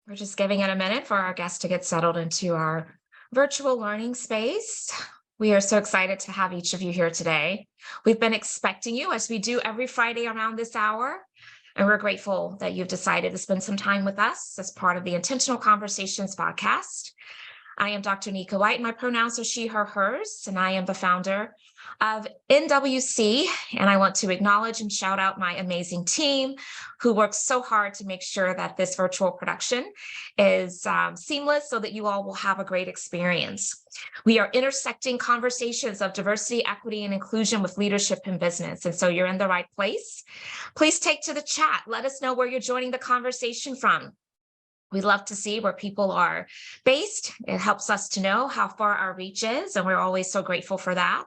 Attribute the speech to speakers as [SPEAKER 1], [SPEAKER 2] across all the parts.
[SPEAKER 1] We're just giving it a minute for our guests to get settled into our virtual learning space. We are so excited to have each of you here today. We've been expecting you as we do every Friday around this hour, and we're grateful that you've decided to spend some time with us as part of the Intentional Conversations VodCast. I am Dr. Nika White. My pronouns are she, her, hers, and I am the founder of NWC. And I want to acknowledge and shout out my amazing team who works so hard to make sure that this virtual production is seamless so that you all will have a great experience. We are intersecting conversations of diversity, equity, and inclusion with leadership in business. And so you're in the right place. Please take to the chat. Let us know where you're joining the conversation from. We'd love to see where people are based. It helps us to know how far our reach is, and we're always so grateful for that.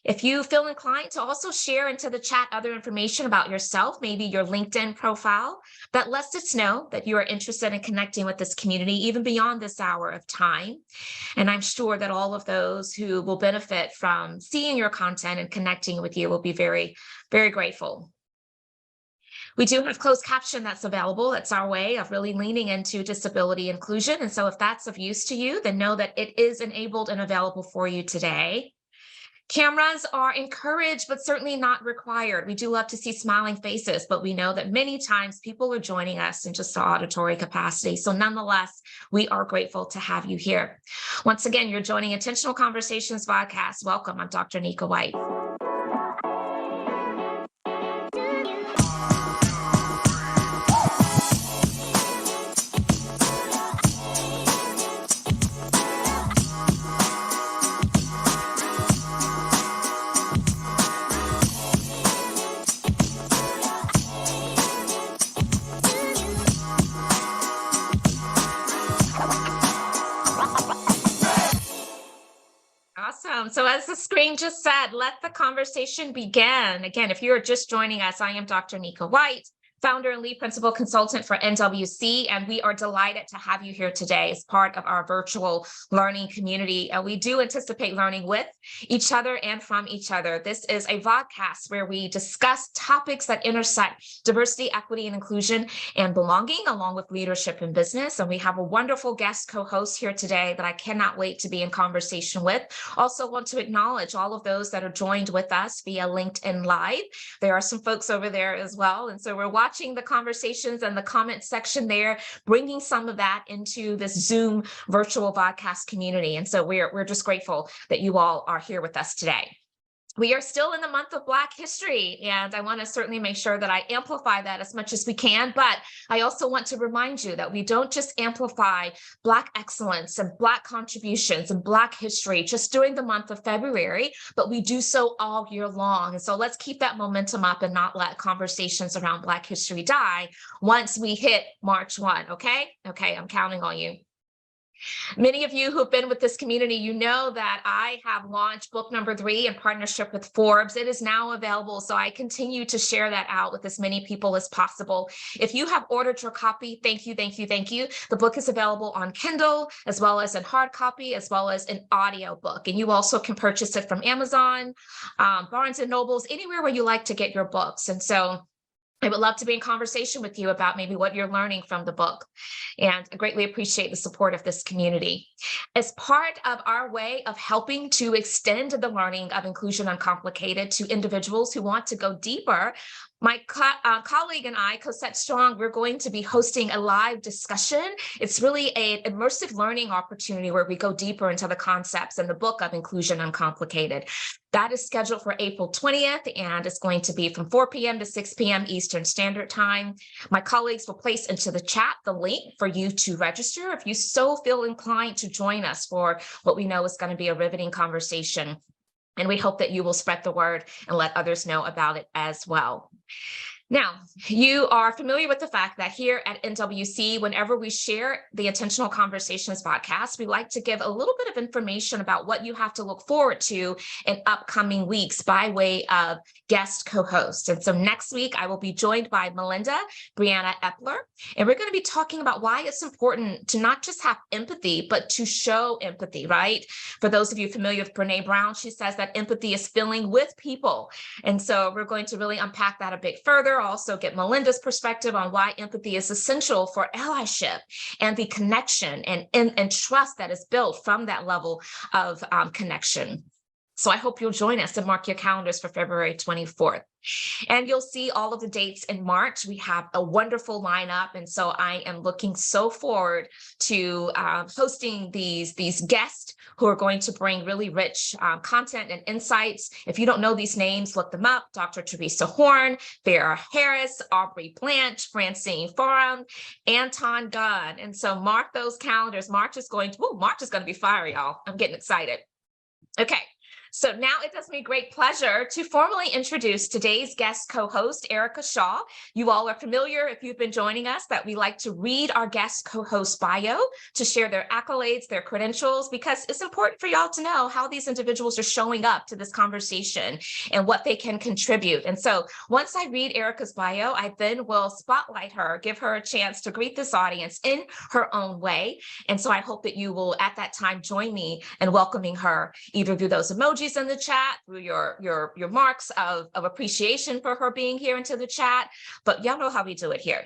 [SPEAKER 1] If you feel inclined to also share into the chat other information about yourself, maybe your LinkedIn profile, that lets us know that you are interested in connecting with this community even beyond this hour of time. And I'm sure that all of those who will benefit from seeing your content and connecting with you will be very, very grateful. We do have closed caption that's available. That's our way of really leaning into disability inclusion. And so if that's of use to you, then know that it is enabled and available for you today. Cameras are encouraged, but certainly not required. We do love to see smiling faces, but we know that many times people are joining us in just the auditory capacity. So nonetheless, we are grateful to have you here. Once again, you're joining Intentional Conversations VodCast. Welcome. I'm Dr. Nika White. Awesome. So as the screen just said, let the conversation begin. Again, if you are just joining us, I am Dr. Nika White, founder and lead principal consultant for NWC, and we are delighted to have you here today as part of our virtual learning community. And we do anticipate learning with each other and from each other. This is a vodcast where we discuss topics that intersect diversity, equity, and inclusion and belonging, along with leadership in business. And we have a wonderful guest co-host here today that I cannot wait to be in conversation with. Also want to acknowledge all of those that are joined with us via LinkedIn Live. There are some folks over there as well. And so we're watching the conversations and the comment section there, bringing some of that into this Zoom virtual podcast community. And so we're just grateful that you all are here with us today. We are still in the month of Black History, and I want to certainly make sure that I amplify that as much as we can, but I also want to remind you that we don't just amplify Black excellence and Black contributions and Black history just during the month of February, but we do so all year long. And so let's keep that momentum up and not let conversations around Black history die once we hit March 1, okay? Okay, I'm counting on you. Many of you who've been with this community, you know that I have launched book number 3 in partnership with Forbes. It is now available, so I continue to share that out with as many people as possible. If you have ordered your copy, thank you, thank you, thank you. The book is available on Kindle, as well as in hard copy, as well as an audio book. And you also can purchase it from Amazon, Barnes and Nobles, anywhere where you like to get your books. And so I would love to be in conversation with you about maybe what you're learning from the book, and I greatly appreciate the support of this community. As part of our way of helping to extend the learning of Inclusion Uncomplicated to individuals who want to go deeper, my colleague and I, Cosette Strong, we're going to be hosting a live discussion. It's really an immersive learning opportunity where we go deeper into the concepts in the book of Inclusion Uncomplicated. That is scheduled for April 20th, and it's going to be from 4 p.m. to 6 p.m. Eastern Standard Time. My colleagues will place into the chat the link for you to register if you so feel inclined to join us for what we know is going to be a riveting conversation. And we hope that you will spread the word and let others know about it as well. Now, you are familiar with the fact that here at NWC, whenever we share the Intentional Conversations podcast, we like to give a little bit of information about what you have to look forward to in upcoming weeks by way of guest co-hosts. And so next week, I will be joined by Melinda Brianna Epler, and we're going to be talking about why it's important to not just have empathy, but to show empathy, right? For those of you familiar with Brene Brown, she says that empathy is feeling with people. And so we're going to really unpack that a bit further. hear also, get Melinda's perspective on why empathy is essential for allyship and the connection and trust that is built from that level of connection. So I hope you'll join us and mark your calendars for February 24th. And you'll see all of the dates in March. We have a wonderful lineup. And so I am looking so forward to hosting these guests who are going to bring really rich content and insights. If you don't know these names, look them up. Dr. Teresa Horn, Vera Harris, Aubrey Blanche, Francine Forum, Anton Gunn. And so mark those calendars. March is going to be fire, y'all. I'm getting excited. Okay. So now it does me great pleasure to formally introduce today's guest co-host, Erica Shaw. You all are familiar, if you've been joining us, that we like to read our guest co-host bio to share their accolades, their credentials, because it's important for y'all to know how these individuals are showing up to this conversation and what they can contribute. And so once I read Erica's bio, I then will spotlight her, give her a chance to greet this audience in her own way. And so I hope that you will at that time join me in welcoming her, either through those emojis in the chat, through your marks of appreciation for her being here into the chat, but y'all know how we do it here.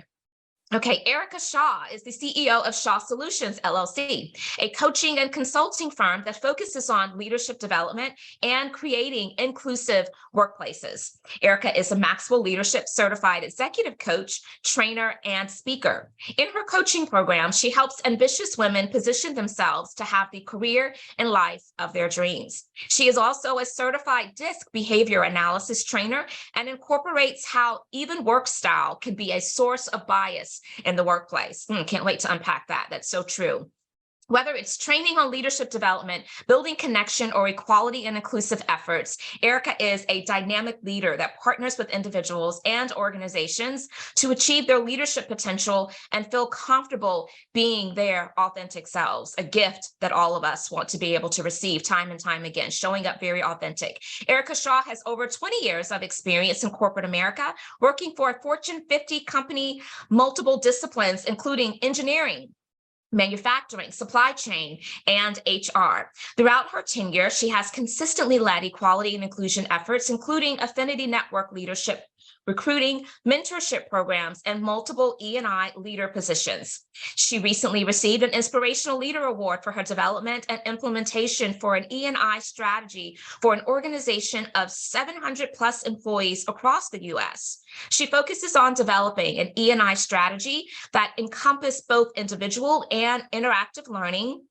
[SPEAKER 1] Okay, Erica Shaw is the CEO of Shaw Solutions, LLC, a coaching and consulting firm that focuses on leadership development and creating inclusive workplaces. Erica is a Maxwell Leadership Certified Executive Coach, trainer, and speaker. In her coaching program, she helps ambitious women position themselves to have the career and life of their dreams. She is also a certified DISC behavior analysis trainer and incorporates how even work style can be a source of bias in the workplace. Can't wait to unpack that. That's so true. Whether it's training on leadership development, building connection, or equality and inclusive efforts, Erica is a dynamic leader that partners with individuals and organizations to achieve their leadership potential and feel comfortable being their authentic selves, a gift that all of us want to be able to receive time and time again, showing up very authentic. Erica Shaw has over 20 years of experience in corporate America, working for a Fortune 50 company, multiple disciplines, including engineering, manufacturing, supply chain, and HR. Throughout her tenure, she has consistently led equality and inclusion efforts, including affinity network leadership, recruiting, mentorship programs, and multiple E&I leader positions. She recently received an Inspirational Leader Award for her development and implementation for an E&I strategy for an organization of 700 plus employees across the U.S. She focuses on developing an E&I strategy that encompasses both individual and interactive learning,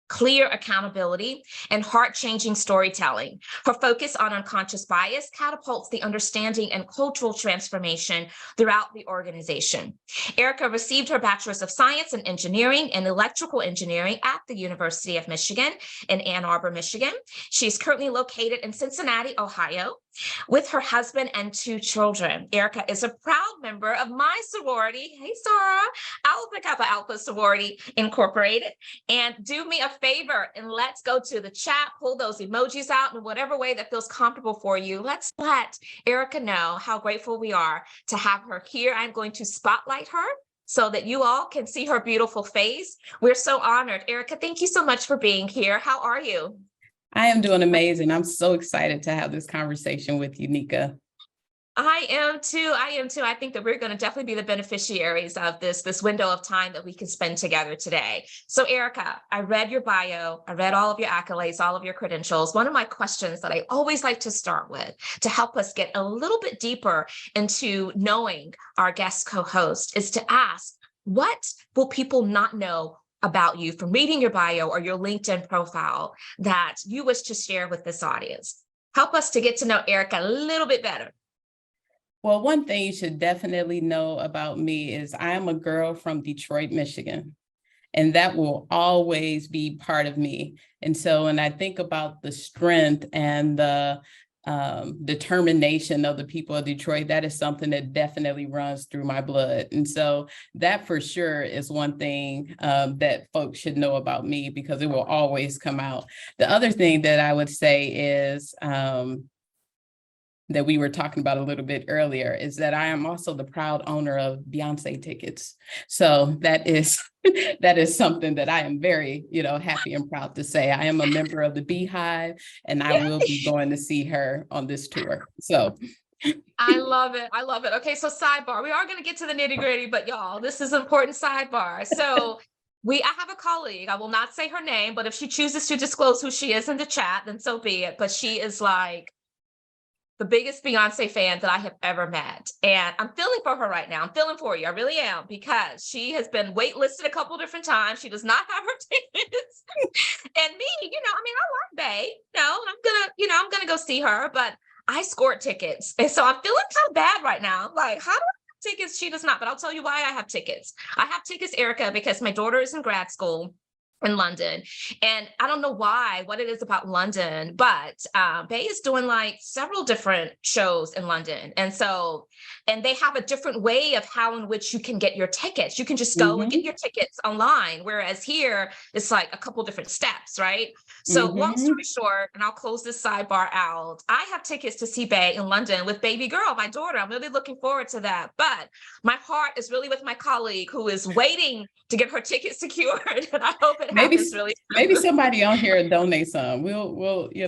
[SPEAKER 1] clear accountability, and heart-changing storytelling. Her focus on unconscious bias catapults the understanding and cultural transformation throughout the organization. Erica received her Bachelor's of Science in Engineering and Electrical Engineering at the University of Michigan in Ann Arbor, Michigan. She's currently located in Cincinnati, Ohio, with her husband and 2 children. Erica is a proud member of my sorority, hey Sarah, Alpha Kappa Alpha Sorority Incorporated. And do me a favor and let's go to the chat, pull those emojis out in whatever way that feels comfortable for you. Let's let Erica know how grateful we are to have her here. I'm going to spotlight her so that you all can see her beautiful face. We're so honored. Erica, thank you so much for being here. How are you?
[SPEAKER 2] I am doing amazing. I'm so excited to have this conversation with you, Nika.
[SPEAKER 1] I am too. I think that we're going to definitely be the beneficiaries of this window of time that we can spend together today. So Erica, I read your bio. I read all of your accolades, all of your credentials. One of my questions that I always like to start with to help us get a little bit deeper into knowing our guest co-host is to ask, what will people not know about you from reading your bio or your LinkedIn profile that you wish to share with this audience? Help us to get to know Erica a little bit better.
[SPEAKER 2] Well, one thing you should definitely know about me is I am a girl from Detroit, Michigan, and that will always be part of me. And so when I think about the strength and the determination of the people of Detroit, that is something that definitely runs through my blood. And so that for sure is one thing that folks should know about me, because it will always come out. The other thing that I would say is that we were talking about a little bit earlier is that I am also the proud owner of Beyonce tickets. So that is something that I am very, happy and proud to say. I am a member of the Beehive, and I will be going to see her on this tour. So
[SPEAKER 1] I love it. I love it. Okay, so sidebar. We are going to get to the nitty gritty, but y'all, this is important sidebar. So I have a colleague. I will not say her name, but if she chooses to disclose who she is in the chat, then so be it. But she is like the biggest Beyonce fan that I have ever met. And I'm feeling for her right now. I'm feeling for you. I really am, because she has been waitlisted a couple different times. She does not have her tickets. And me, I mean, I like Bay. I'm gonna go see her, but I scored tickets. And so I'm feeling kind of bad right now. Like, how do I have tickets? She does not, but I'll tell you why I have tickets. I have tickets, Erica, because my daughter is in grad school in London. And I don't know what it is about London, but Bay is doing like several different shows in London. And they have a different way of how in which you can get your tickets. You can just go and get your tickets online. Whereas here, it's like a couple different steps, right? So long story short, and I'll close this sidebar out, I have tickets to see Bay in London with baby girl, my daughter. I'm really looking forward to that. But my heart is really with my colleague who is waiting to get her ticket secured. And I hope it happens really soon.
[SPEAKER 2] Maybe somebody on here donate some. We'll, you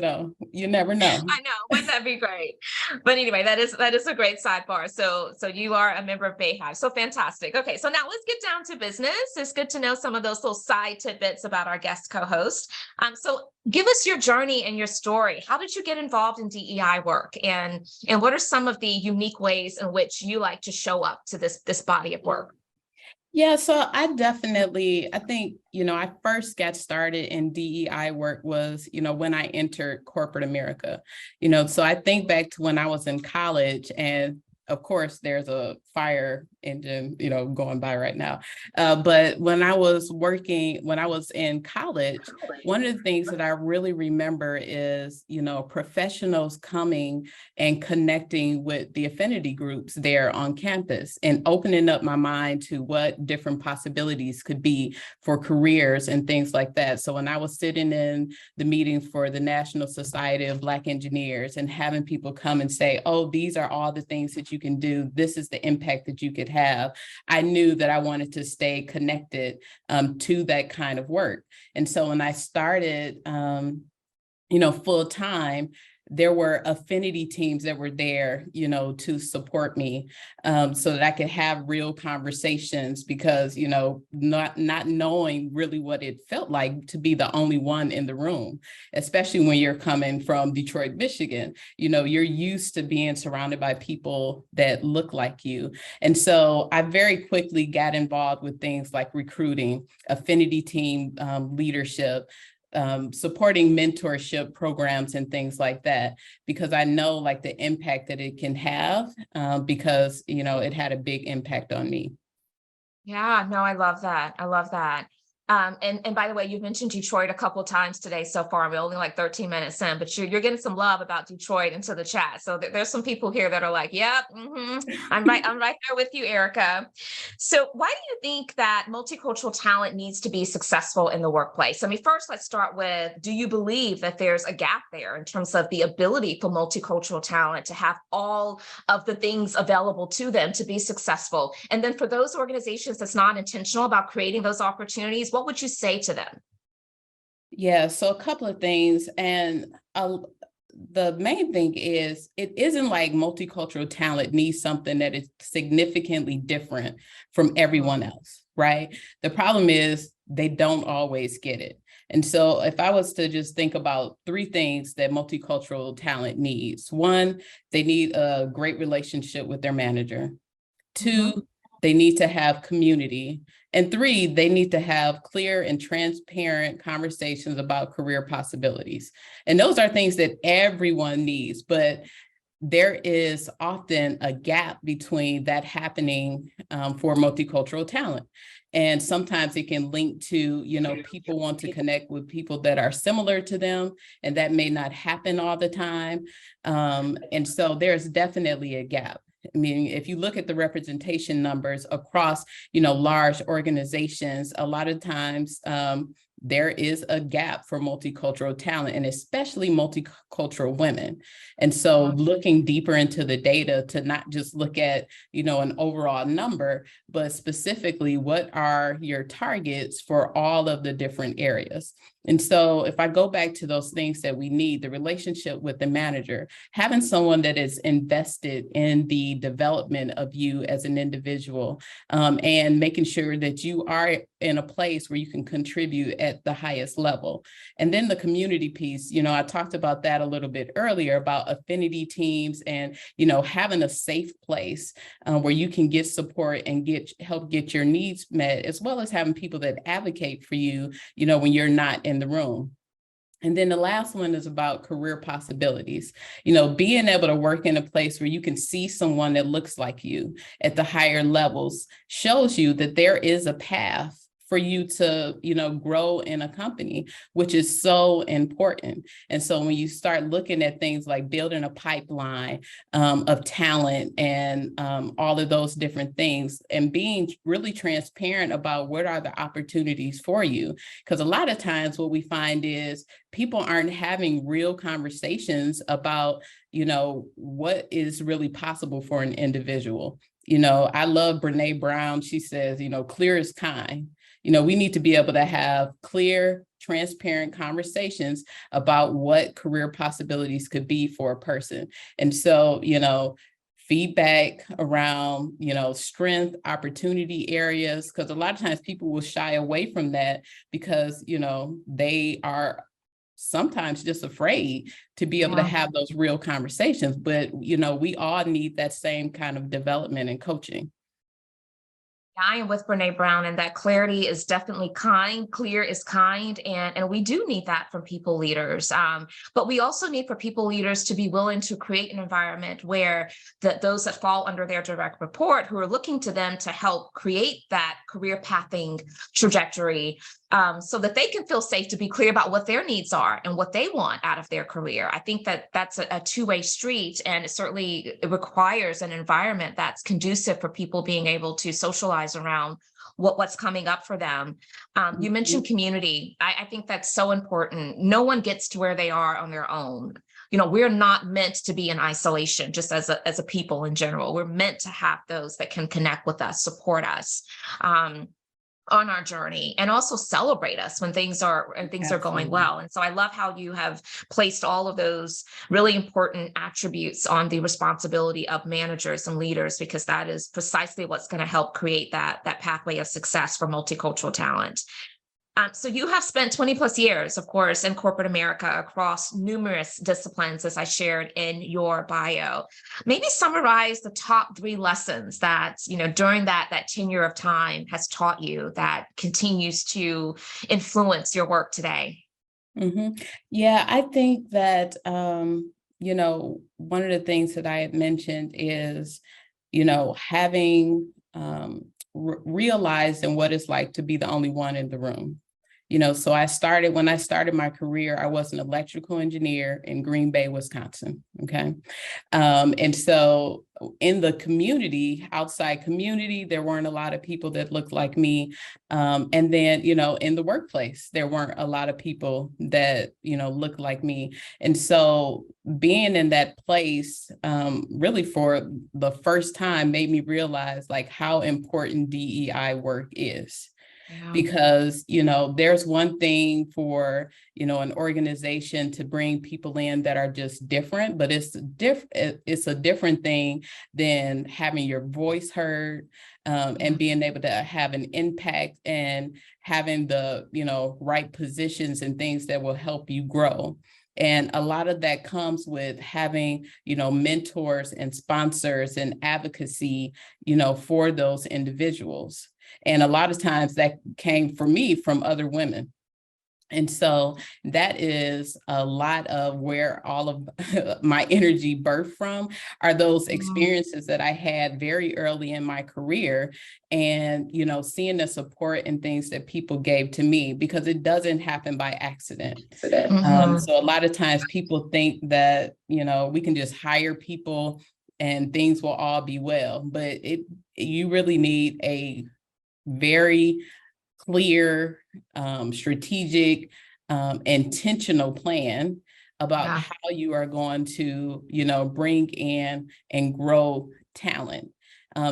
[SPEAKER 2] never know.
[SPEAKER 1] I know, wouldn't that be great? But anyway, that is a great sidebar. So you are a member of Bayhive. So fantastic. Okay, so now let's get down to business. It's good to know some of those little side tidbits about our guest co-host. So give us your journey and your story. How did you get involved in DEI work? And what are some of the unique ways in which you like to show up to this body of work?
[SPEAKER 2] Yeah, so I think, I first got started in DEI work was, when I entered corporate America, so I think back to when I was in college, and of course, there's a fire engine, going by right now. But when I was in college, one of the things that I really remember is, professionals coming and connecting with the affinity groups there on campus and opening up my mind to what different possibilities could be for careers and things like that. So when I was sitting in the meeting for the National Society of Black Engineers and having people come and say, oh, these are all the things that you can do. This is the impact that you could have. I knew that I wanted to stay connected to that kind of work. And so when I started, full time, there were affinity teams that were there, to support me so that I could have real conversations because, not knowing really what it felt like to be the only one in the room, especially when you're coming from Detroit, Michigan, you're used to being surrounded by people that look like you. And so I very quickly got involved with things like recruiting, affinity team leadership, supporting mentorship programs and things like that, because I know like the impact that it can have because, it had a big impact on me.
[SPEAKER 1] Yeah, no, I love that. I love that. And by the way, you've mentioned Detroit a couple of times today so far. We're only like 13 minutes in, but you're getting some love about Detroit into the chat. So there's some people here that are like, yep, I'm right there with you, Erica. So why do you think that multicultural talent needs to be successful in the workplace? I mean, first, let's start with, do you believe that there's a gap there in terms of the ability for multicultural talent to have all of the things available to them to be successful? And then for those organizations that's not intentional about creating those opportunities, what would you say to them?
[SPEAKER 2] Yeah, so a couple of things. And the main thing is, it isn't like multicultural talent needs something that is significantly different from everyone else, right? The problem is they don't always get it. And so if I was to just think about three things that multicultural talent needs: one, they need a great relationship with their manager. Two, they need to have community. And three, they need to have clear and transparent conversations about career possibilities. And those are things that everyone needs, but there is often a gap between that happening for multicultural talent. And sometimes it can link to, people want to connect with people that are similar to them, and that may not happen all the time. And so there's definitely a gap. I mean, if you look at the representation numbers across, large organizations, a lot of times there is a gap for multicultural talent, and especially multicultural women. And so looking deeper into the data to not just look at, an overall number, but specifically what are your targets for all of the different areas. And so if I go back to those things that we need, the relationship with the manager, having someone that is invested in the development of you as an individual, and making sure that you are in a place where you can contribute at the highest level. And then the community piece, I talked about that a little bit earlier about affinity teams and, having a safe place where you can get support and help get your needs met, as well as having people that advocate for you, when you're not in the room. And then the last one is about career possibilities, being able to work in a place where you can see someone that looks like you at the higher levels shows you that there is a path for you to, grow in a company, which is so important. And so when you start looking at things like building a pipeline of talent and all of those different things, and being really transparent about what are the opportunities for you, because a lot of times what we find is people aren't having real conversations about, what is really possible for an individual. I love Brene Brown. She says, clear is kind. We need to be able to have clear, transparent conversations about what career possibilities could be for a person. And so, feedback around, strength, opportunity areas, because a lot of times people will shy away from that because, they are sometimes just afraid to be able to have those real conversations. But, we all need that same kind of development and coaching.
[SPEAKER 1] I am with Brene Brown, and that clarity is definitely kind. Clear is kind. And we do need that from people leaders. But we also need for people leaders to be willing to create an environment where those that fall under their direct report, who are looking to them to help create that career pathing trajectory, so that they can feel safe to be clear about what their needs are and what they want out of their career. I think that that's a two-way street, and it requires an environment that's conducive for people being able to socialize around what's coming up for them. You mentioned community. I think that's so important. No one gets to where they are on their own. We're not meant to be in isolation, just as a people in general. We're meant to have those that can connect with us, support us, on our journey, and also celebrate us when things are going well. And so I love how you have placed all of those really important attributes on the responsibility of managers and leaders, because that is precisely what's going to help create that pathway of success for multicultural talent. So you have spent 20 plus years, of course, in corporate America across numerous disciplines, as I shared in your bio. Maybe summarize the top 3 lessons that, during that tenure of time has taught you that continues to influence your work today.
[SPEAKER 2] Yeah, I think that, one of the things that I had mentioned is, having realized what it's like to be the only one in the room. So when I started my career, I was an electrical engineer in Green Bay, Wisconsin. Okay. And so in the outside community, there weren't a lot of people that looked like me. And then, in the workplace, there weren't a lot of people that, looked like me. And so being in that place, really for the first time made me realize how important DEI work is. Yeah. Because, there's one thing for, an organization to bring people in that are just different, but it's a different thing than having your voice heard, and being able to have an impact and having the, right positions and things that will help you grow. And a lot of that comes with having, mentors and sponsors and advocacy, for those individuals. And a lot of times that came for me from other women. And so that is a lot of where all of my energy birthed from, are those experiences that I had very early in my career, and, seeing the support and things that people gave to me, because it doesn't happen by accident. So a lot of times people think that, we can just hire people and things will all be well, but you really need a very clear, strategic, intentional plan about
[SPEAKER 1] Yeah.
[SPEAKER 2] how you are going to, bring in and grow talent.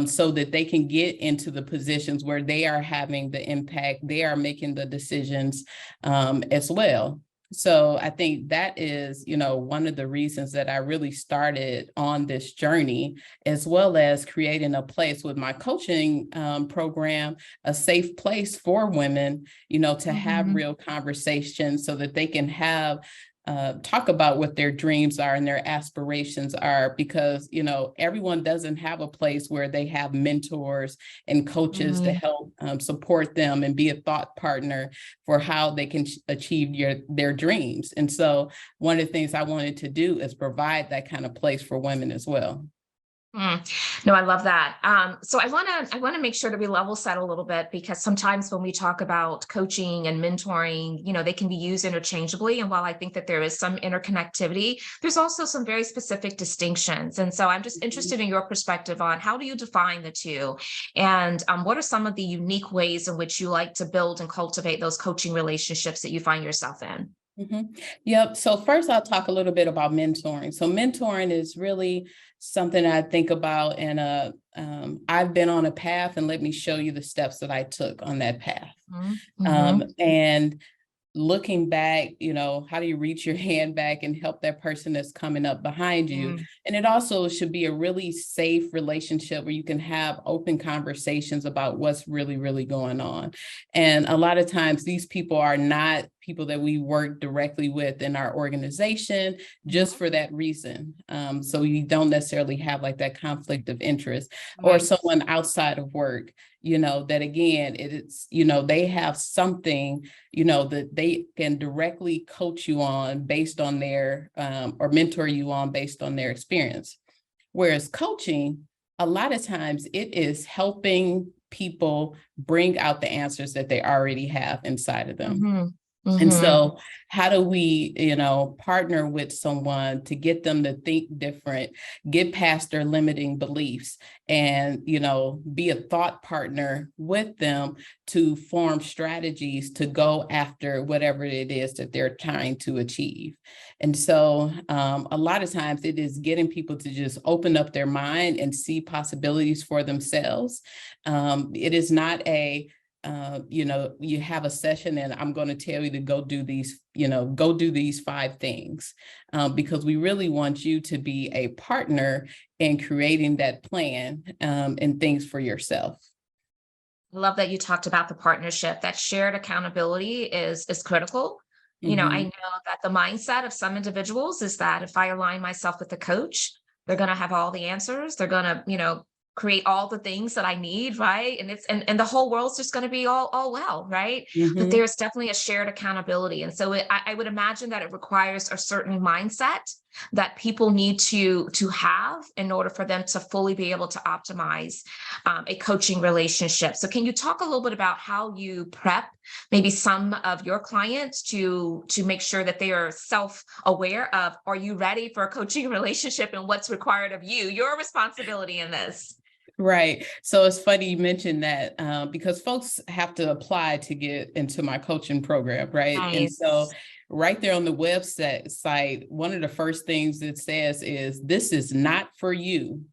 [SPEAKER 2] So that they can get into the positions where they are having the impact, they are making the decisions as well. So I think that is, one of the reasons that I really started on this journey, as well as creating a place with my coaching program, a safe place for women, to have
[SPEAKER 1] Mhm.
[SPEAKER 2] real conversations so that they can have talk about what their dreams are and their aspirations are, because, everyone doesn't have a place where they have mentors and coaches to
[SPEAKER 1] Right.
[SPEAKER 2] help support them and be a thought partner for how they can achieve their dreams. And so one of the things I wanted to do is provide that kind of place for women as well.
[SPEAKER 1] No, I love that. So I want to make sure to be level set a little bit, because sometimes when we talk about coaching and mentoring, they can be used interchangeably. And while I think that there is some interconnectivity, there's also some very specific distinctions. And so I'm just interested in your perspective on how do you define the two, and what are some of the unique ways in which you like to build and cultivate those coaching relationships that you find yourself in?
[SPEAKER 2] Yep. So first I'll talk a little bit about mentoring. So mentoring is really something I think about, and I've been on a path, and let me show you the steps that I took on that path.
[SPEAKER 1] Mm-hmm.
[SPEAKER 2] And looking back, how do you reach your hand back and help that person that's coming up behind you? And it also should be a really safe relationship where you can have open conversations about what's really, really going on. And a lot of times these people are not people that we work directly with in our organization, just for that reason. So you don't necessarily have like that conflict of interest, or
[SPEAKER 1] Right.
[SPEAKER 2] someone outside of work, that again, it's, they have something, that they can directly coach you on based on their, or mentor you on based on their experience. Whereas coaching, a lot of times it is helping people bring out the answers that they already have inside of them.
[SPEAKER 1] Mm-hmm.
[SPEAKER 2] And
[SPEAKER 1] Mm-hmm.
[SPEAKER 2] so how do we, partner with someone to get them to think different, get past their limiting beliefs, and, be a thought partner with them to form strategies to go after whatever it is that they're trying to achieve. And so a lot of times it is getting people to just open up their mind and see possibilities for themselves. It is not you have a session and I'm going to tell you to go do these 5 things, because we really want you to be a partner in creating that plan and things for yourself.
[SPEAKER 1] I love that you talked about the partnership. That shared accountability is critical. I
[SPEAKER 2] Mm-hmm.
[SPEAKER 1] know that the mindset of some individuals is that if I align myself with the coach, they're going to have all the answers. They're going to, create all the things that I need, right? And and the whole world's just going to be all well, right? But
[SPEAKER 2] Mm-hmm.
[SPEAKER 1] there's definitely a shared accountability. And so I would imagine that it requires a certain mindset that people need to have in order for them to fully be able to optimize a coaching relationship. So can you talk a little bit about how you prep maybe some of your clients to make sure that they are self-aware of, are you ready for a coaching relationship and what's required of you, your responsibility in this?
[SPEAKER 2] Right. So it's funny you mentioned that, because folks have to apply to get into my coaching program, right? And so
[SPEAKER 1] Nice.
[SPEAKER 2] right there on the website site, one of the first things it says is, this is not for you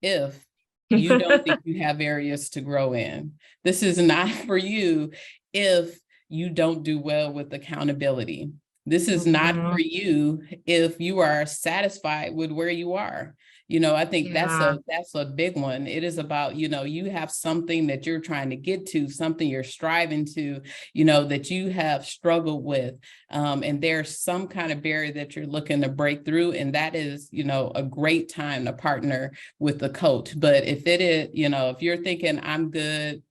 [SPEAKER 2] if you don't think you have areas to grow in. This is not for you if you don't do well with accountability. This is not for
[SPEAKER 1] Mhm.
[SPEAKER 2] you if you are satisfied with where you are. I think
[SPEAKER 1] Yeah.
[SPEAKER 2] that's a big one. It is about, you have something that you're trying to get to, something you're striving to, that you have struggled with. And there's some kind of barrier that you're looking to break through. And that is, a great time to partner with the coach. But if it is, if you're thinking I'm good,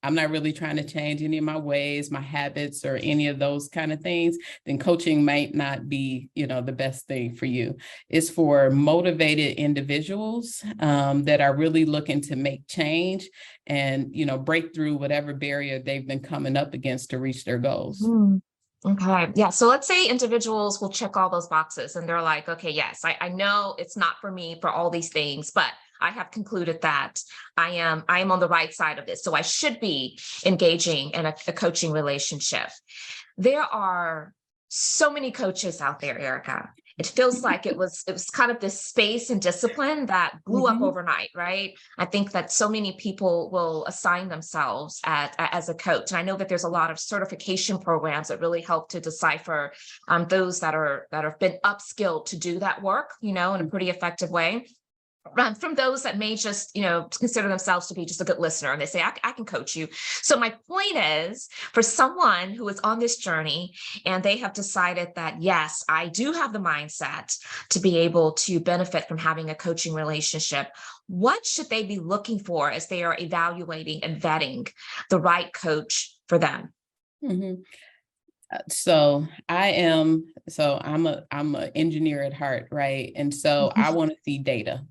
[SPEAKER 2] I'm not really trying to change any of my ways, my habits, or any of those kind of things, then coaching might not be, the best thing for you. It's for motivated individuals that are really looking to make change and, break through whatever barrier they've been coming up against to reach their goals.
[SPEAKER 1] Mhm. Okay. Yeah. So let's say individuals will check all those boxes and they're like, okay, yes, I know it's not for me for all these things, but I have concluded that I am on the right side of this. So I should be engaging in a coaching relationship. There are so many coaches out there, Erica. It feels like it was kind of this space and discipline that blew up overnight, right? I think that so many people will assign themselves as a coach. And I know that there's a lot of certification programs that really help to decipher those that have been upskilled to do that work, in a pretty effective way. From those that may just, consider themselves to be just a good listener, and they say, I can coach you. So my point is, for someone who is on this journey and they have decided that, yes, I do have the mindset to be able to benefit from having a coaching relationship, what should they be looking for as they are evaluating and vetting the right coach for them?
[SPEAKER 2] Mm-hmm. So I'm an engineer at heart, right? And so I want to see data.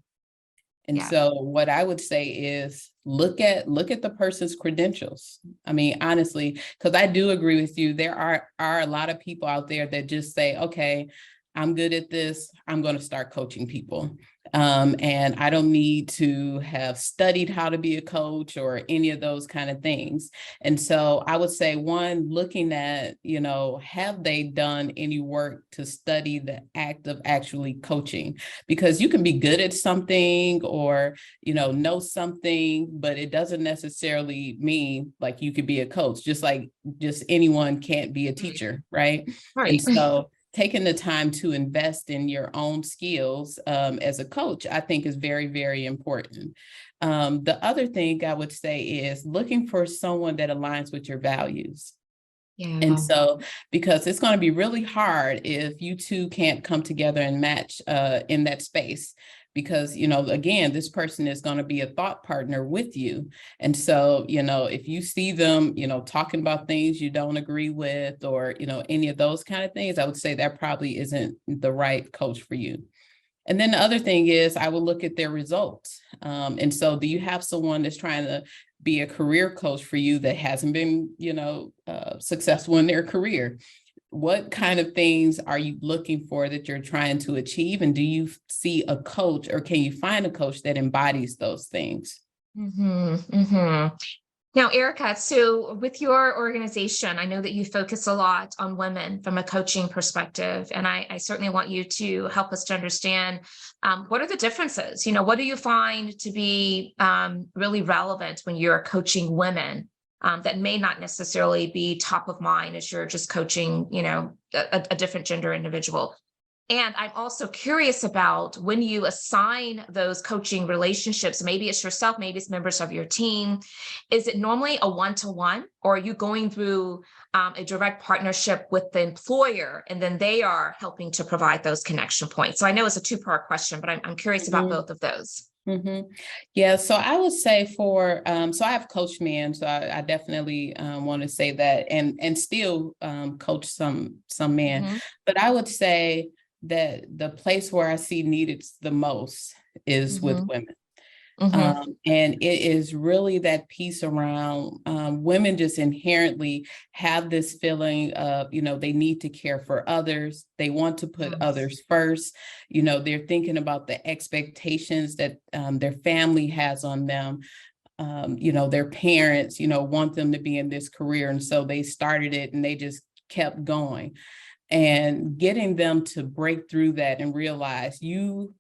[SPEAKER 2] And
[SPEAKER 1] Yeah.
[SPEAKER 2] so what I would say is look at the person's credentials. I mean, honestly, because I do agree with you. There are a lot of people out there that just say, okay, I'm good at this. I'm going to start coaching people. And I don't need to have studied how to be a coach or any of those kind of things. And so I would say, one, looking at, have they done any work to study the act of actually coaching? Because you can be good at something or, know something, but it doesn't necessarily mean like you could be a coach, just anyone can't be a teacher, right?
[SPEAKER 1] Right.
[SPEAKER 2] And so taking the time to invest in your own skills as a coach, I think is very, very important. The other thing I would say is looking for someone that aligns with your values.
[SPEAKER 1] Yeah.
[SPEAKER 2] And so, because it's going to be really hard if you two can't come together and match in that space. Because, again, this person is going to be a thought partner with you. And so, if you see them, talking about things you don't agree with or, any of those kind of things, I would say that probably isn't the right coach for you. And then the other thing is I would look at their results. And so do you have someone that's trying to be a career coach for you that hasn't been, successful in their career? What kind of things are you looking for that you're trying to achieve? And do you see a coach or can you find a coach that embodies those things?
[SPEAKER 1] Mm-hmm, mm-hmm. Now, Erica, so with your organization, I know that you focus a lot on women from a coaching perspective, and I certainly want you to help us to understand what are the differences? What do you find to be really relevant when you're coaching women that may not necessarily be top of mind as you're just coaching, a different gender individual? And I'm also curious about when you assign those coaching relationships, maybe it's yourself, maybe it's members of your team. Is it normally a one-to-one, or are you going through a direct partnership with the employer and then they are helping to provide those connection points? So I know it's a two-part question, but I'm curious about both of those.
[SPEAKER 2] Mm-hmm. Yeah, so I would say so I have coached men, so I definitely want to say that and still coach some men, but I would say that the place where I see needed the most is with women. And it is really that piece around women just inherently have this feeling of, they need to care for others. They want to put others first. They're thinking about the expectations that their family has on them. Their parents, want them to be in this career. And so they started it and they just kept going. And getting them to break through that and realize you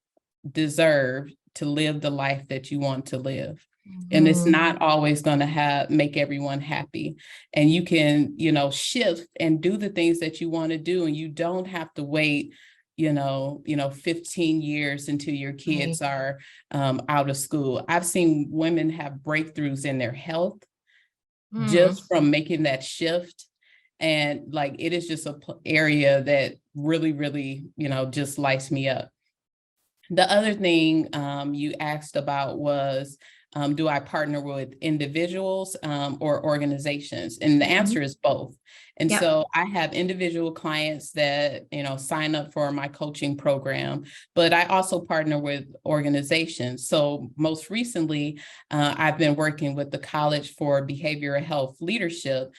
[SPEAKER 2] deserve to live the life that you want to live. And it's not always going to make everyone happy. And you can, shift and do the things that you want to do. And you don't have to wait, 15 years until your kids are out of school. I've seen women have breakthroughs in their health just from making that shift. And like, it is just an area that really, really, just lights me up. The other thing you asked about was, do I partner with individuals or organizations? And the answer is both. And so I have individual clients that, sign up for my coaching program, but I also partner with organizations. So most recently, I've been working with the College for Behavioral Health Leadership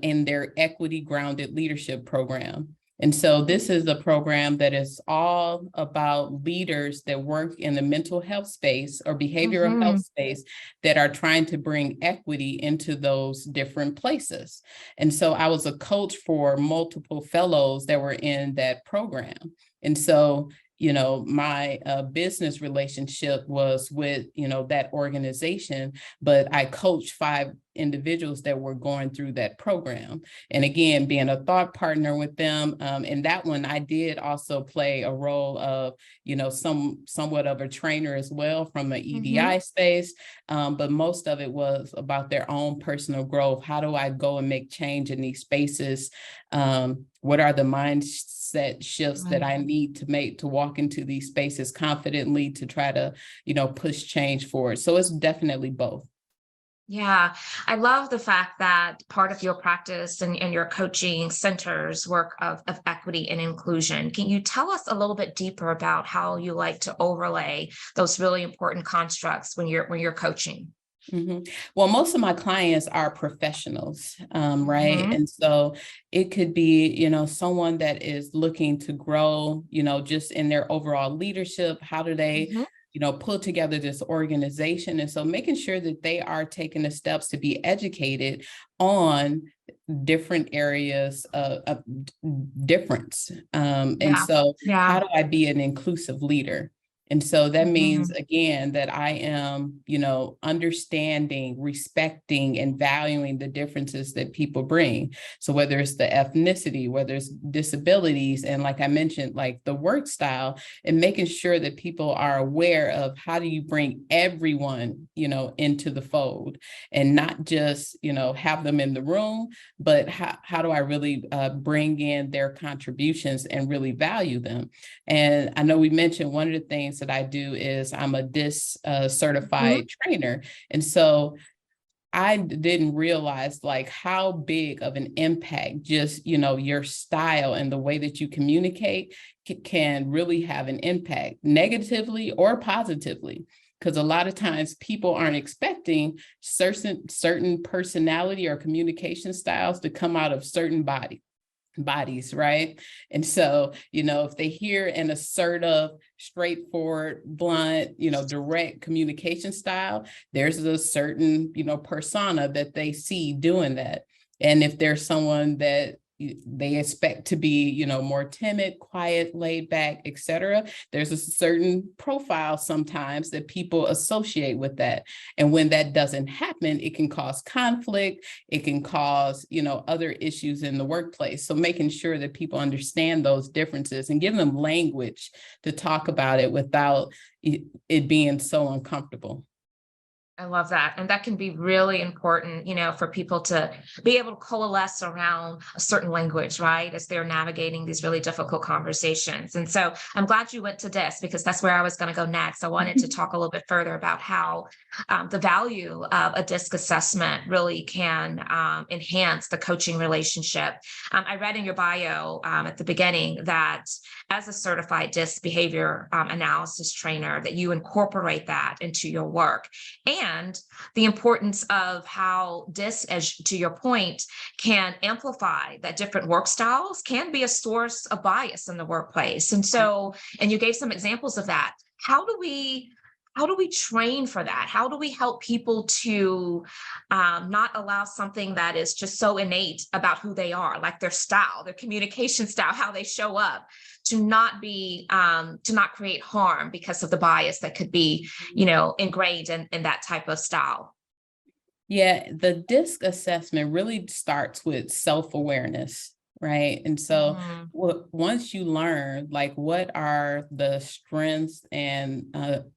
[SPEAKER 2] in their Equity Grounded Leadership program. And so this is a program that is all about leaders that work in the mental health space or behavioral health space that are trying to bring equity into those different places. And so I was a coach for multiple fellows that were in that program. And so, my business relationship was with, that organization, but I coached 5 individuals that were going through that program. And again, being a thought partner with them. And that one, I did also play a role of, somewhat of a trainer as well from the EDI space. But most of it was about their own personal growth. How do I go and make change in these spaces? What are the mindset shifts that I need to make to walk into these spaces confidently to try to, push change forward? So it's definitely both.
[SPEAKER 1] Yeah, I love the fact that part of your practice and your coaching centers work of equity and inclusion. Can you tell us a little bit deeper about how you like to overlay those really important constructs when you're coaching?
[SPEAKER 2] Well, most of my clients are professionals, right? And so it could be, someone that is looking to grow, just in their overall leadership. How do they, pull together this organization? And so making sure that they are taking the steps to be educated on different areas of difference. And so how do I be an inclusive leader? And so that means, again, that I am, understanding, respecting, and valuing the differences that people bring. So whether it's the ethnicity, whether it's disabilities, and like I mentioned, like the work style, and making sure that people are aware of how do you bring everyone, into the fold, and not just, have them in the room, but how do I really bring in their contributions and really value them? And I know we mentioned one of the things that I do is I'm a DISC certified trainer. And so I didn't realize like how big of an impact just, your style and the way that you communicate can really have an impact negatively or positively. Because a lot of times people aren't expecting certain personality or communication styles to come out of certain bodies, right? And so, if they hear an assertive, straightforward, blunt, direct communication style, there's a certain, persona that they see doing that. And if there's someone that they expect to be, more timid, quiet, laid back, etc., there's a certain profile sometimes that people associate with that. And when that doesn't happen, it can cause conflict. It can cause, other issues in the workplace. So making sure that people understand those differences and give them language to talk about it without it being so uncomfortable.
[SPEAKER 1] I love that. And that can be really important, for people to be able to coalesce around a certain language, right? As they're navigating these really difficult conversations. And so I'm glad you went to this because that's where I was going to go next. I wanted to talk a little bit further about how the value of a DISC assessment really can enhance the coaching relationship. I read in your bio at the beginning that as a certified DISC behavior analysis trainer, that you incorporate that into your work. And the importance of how DISC, as to your point, can amplify that different work styles can be a source of bias in the workplace. And so, and you gave some examples of that. How do we train for that? How do we help people to not allow something that is just so innate about who they are, like their style, their communication style, how they show up, to not create harm because of the bias that could be, ingrained in that type of style?
[SPEAKER 2] Yeah, the DISC assessment really starts with self-awareness. Right. And so once you learn, like, what are the strengths and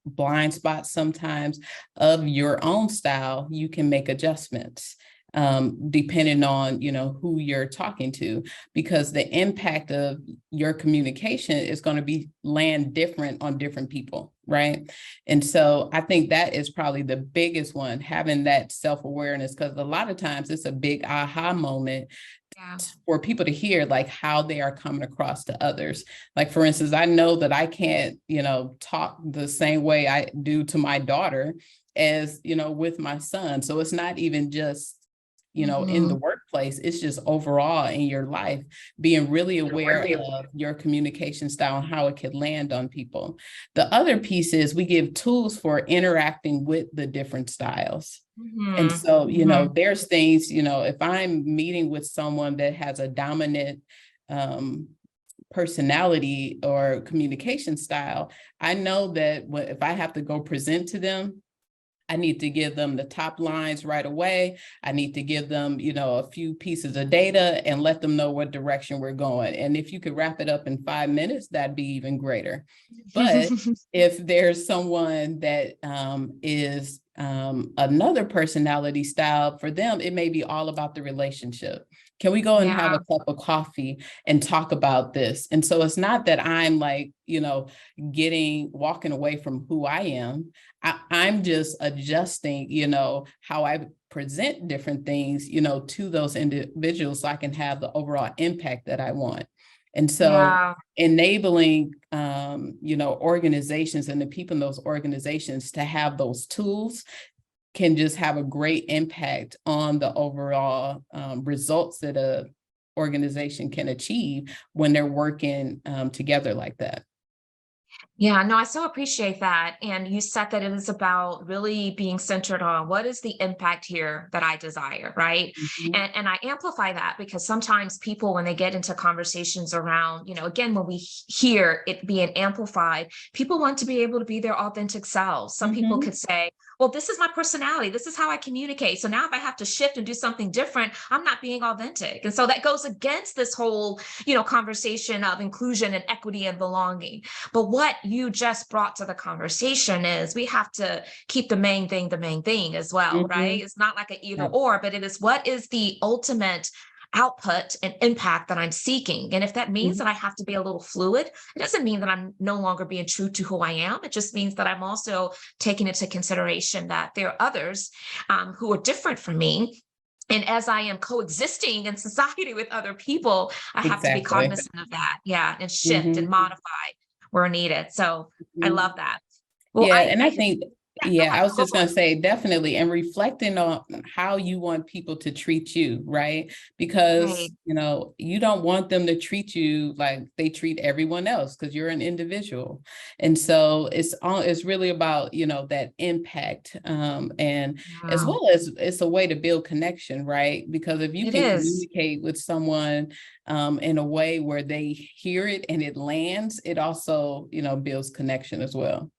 [SPEAKER 2] blind spots sometimes of your own style, you can make adjustments depending on, who you're talking to, because the impact of your communication is going to land different on different people. Right. And so I think that is probably the biggest one, having that self-awareness, because a lot of times it's a big aha moment for people to hear, like, how they are coming across to others. Like, for instance, I know that I can't, talk the same way I do to my daughter as, with my son. So it's not even just, in the workplace. It's just overall in your life, being really aware of your communication style and how it could land on people. The other piece is we give tools for interacting with the different styles. And so, there's things, if I'm meeting with someone that has a dominant personality or communication style, I know that if I have to go present to them, I need to give them the top lines right away. I need to give them, a few pieces of data and let them know what direction we're going. And if you could wrap it up in 5 minutes, that'd be even greater. But if there's someone that is another personality style, for them, it may be all about the relationship. Can we go and have a cup of coffee and talk about this? And so it's not that I'm like, walking away from who I am. I'm just adjusting, how I present different things, to those individuals so I can have the overall impact that I want. And so enabling, organizations and the people in those organizations to have those tools can just have a great impact on the overall results that a organization can achieve when they're working together like that.
[SPEAKER 1] Yeah, no, I so appreciate that. And you said that it is about really being centered on what is the impact here that I desire, right? And I amplify that because sometimes people, when they get into conversations around, again, when we hear it being amplified, people want to be able to be their authentic selves. Some people could say, well, this is my personality. This is how I communicate. So now if I have to shift and do something different, I'm not being authentic. And so that goes against this whole, conversation of inclusion and equity and belonging. But what you just brought to the conversation is we have to keep the main thing as well, right? It's not like an either or, but it is what is the ultimate output and impact that I'm seeking. And if that means that I have to be a little fluid, it doesn't mean that I'm no longer being true to who I am. It just means that I'm also taking into consideration that there are others who are different from me. And as I am coexisting in society with other people, I have to be cognizant of that. Yeah. And shift and modify where needed. So I love that. Well,
[SPEAKER 2] I think I was just going to say, definitely, and reflecting on how you want people to treat you, right? Because, you don't want them to treat you like they treat everyone else because you're an individual. And so it's really about, that impact and as well as it's a way to build connection, right? Because if you can communicate with someone in a way where they hear it and it lands, it also, builds connection as well.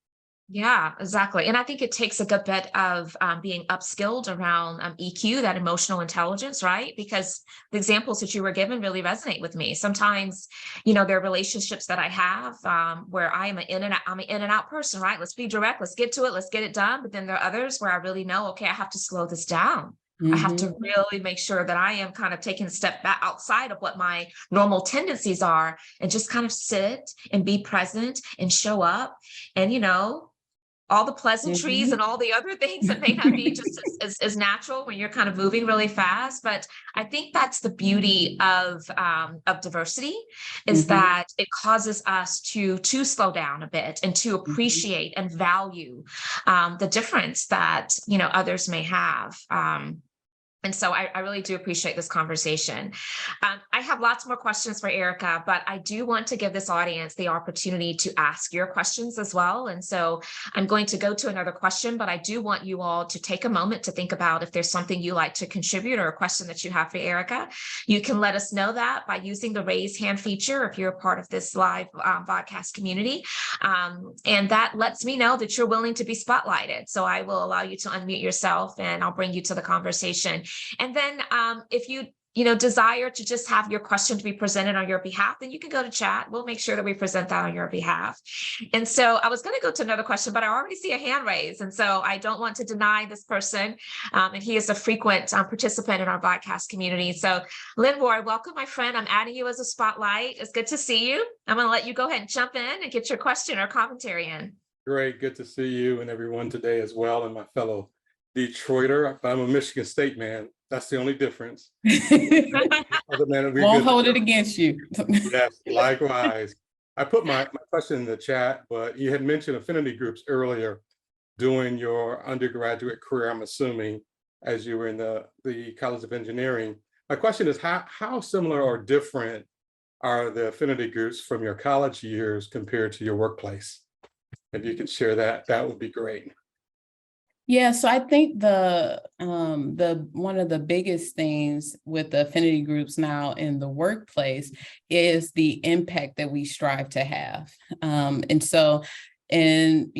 [SPEAKER 1] Yeah, exactly. And I think it takes a good bit of being upskilled around EQ, that emotional intelligence, right? Because the examples that you were given really resonate with me. Sometimes, there are relationships that I have where I'm an in and out person, right? Let's be direct, let's get to it, let's get it done. But then there are others where I really know, okay, I have to slow this down. I have to really make sure that I am kind of taking a step back outside of what my normal tendencies are and just kind of sit and be present and show up and, all the pleasantries and all the other things that may not be just as natural when you're kind of moving really fast. But I think that's the beauty of diversity is that it causes us to slow down a bit and to appreciate and value the difference that, others may have. And so I really do appreciate this conversation. I have lots more questions for Erica, but I do want to give this audience the opportunity to ask your questions as well. And so I'm going to go to another question, but I do want you all to take a moment to think about if there's something you like to contribute or a question that you have for Erica. You can let us know that by using the raise hand feature if you're a part of this live podcast community. And that lets me know that you're willing to be spotlighted. So I will allow you to unmute yourself and I'll bring you to the conversation. And then if you desire to just have your question to be presented on your behalf, then you can go to chat. We'll make sure that we present that on your behalf. And so I was going to go to another question, but I already see a hand raised. And so I don't want to deny this person. And he is a frequent participant in our podcast community. So Lynn Ward, welcome, my friend. I'm adding you as a spotlight. It's good to see you. I'm going to let you go ahead and jump in and get your question or commentary in.
[SPEAKER 3] Great. Good to see you and everyone today as well. And my fellow Detroiter. I'm a Michigan State man. That's the only difference.
[SPEAKER 2] Other than won't hold it against you.
[SPEAKER 3] Yes, likewise. I put my question in the chat, but you had mentioned affinity groups earlier during your undergraduate career, I'm assuming. as you were in the College of Engineering. My question is, how similar or different are the affinity groups from your college years compared to your workplace? If you could share that, that would be great.
[SPEAKER 2] Yeah, so I think the one of the biggest things with the affinity groups now in the workplace is the impact that we strive to have. And so, and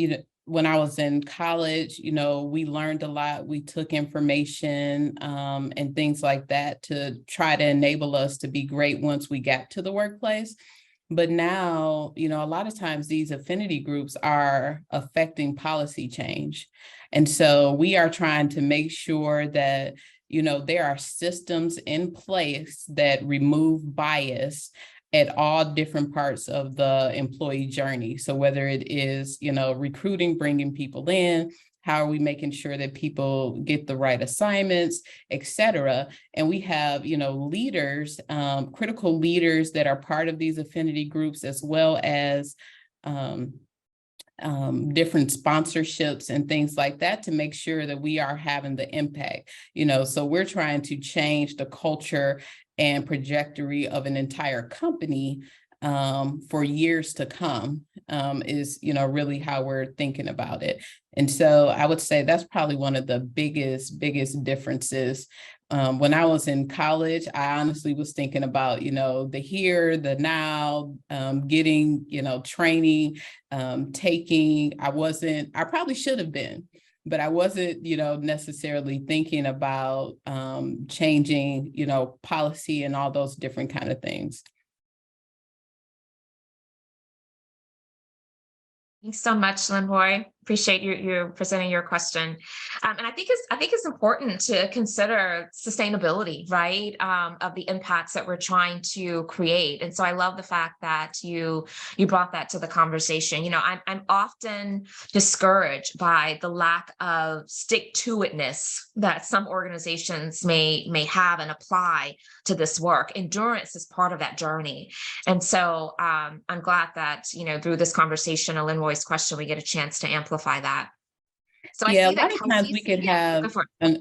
[SPEAKER 2] when I was in college, we learned a lot. We took information and things like that to try to enable us to be great once we got to the workplace. But now, a lot of times these affinity groups are affecting policy change. And so we are trying to make sure that, there are systems in place that remove bias at all different parts of the employee journey. So whether it is, recruiting, bringing people in, how are we making sure that people get the right assignments, et cetera? And we have, leaders, critical leaders that are part of these affinity groups, as well as different sponsorships and things like that to make sure that we are having the impact, so we're trying to change the culture and trajectory of an entire company for years to come is, really how we're thinking about it. And so I would say that's probably one of the biggest differences. When I was in college, I honestly was thinking about, the here, the now, getting, training, taking, I probably should have been, but I wasn't, necessarily thinking about changing, policy and all those different kind of things.
[SPEAKER 1] Thanks so much, Linboy. Appreciate you presenting your question. And I think it's important to consider sustainability, right? Of the impacts that we're trying to create. And so I love the fact that you brought that to the conversation. I'm often discouraged by the lack of stick-to-itness that some organizations may have and apply to this work. Endurance is part of that journey. And so I'm glad that, through this conversation, a Linboy's question, we get a chance to amplify that. So
[SPEAKER 2] yeah,
[SPEAKER 1] I see
[SPEAKER 2] a lot of times we can have,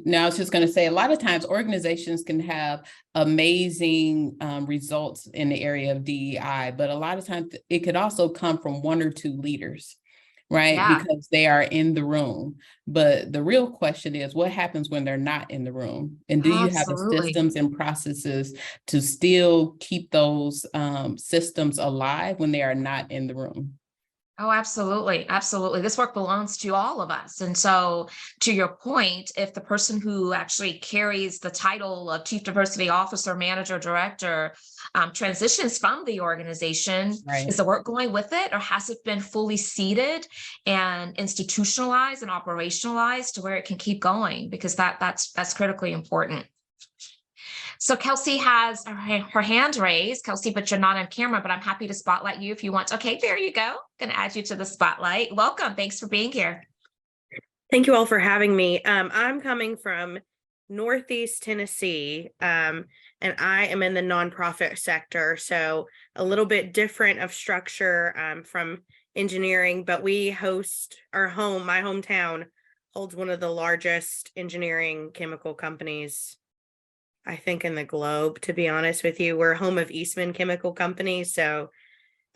[SPEAKER 2] now I was just going to say, a lot of times organizations can have amazing results in the area of DEI, but a lot of times it could also come from one or two leaders, right?
[SPEAKER 1] Yeah.
[SPEAKER 2] Because they are in the room. But the real question is, what happens when they're not in the room? And do you have the systems and processes to still keep those systems alive when they are not in the room?
[SPEAKER 1] Oh, absolutely. Absolutely. This work belongs to all of us. And so to your point, if the person who actually carries the title of Chief Diversity Officer, Manager, Director transitions from the organization,
[SPEAKER 2] right,
[SPEAKER 1] is the work going with it, or has it been fully seeded and institutionalized and operationalized to where it can keep going? Because that's critically important. So Kelsey has her hand raised, Kelsey, but you're not on camera, but I'm happy to spotlight you if you want. Okay, there you go. Going to add you to the spotlight. Welcome. Thanks for being here.
[SPEAKER 4] Thank you all for having me. I'm coming from Northeast Tennessee, and I am in the nonprofit sector. So a little bit different of structure from engineering, but we host my hometown holds one of the largest engineering chemical companies, I think, in the globe. To be honest with you, we're home of Eastman Chemical Company. So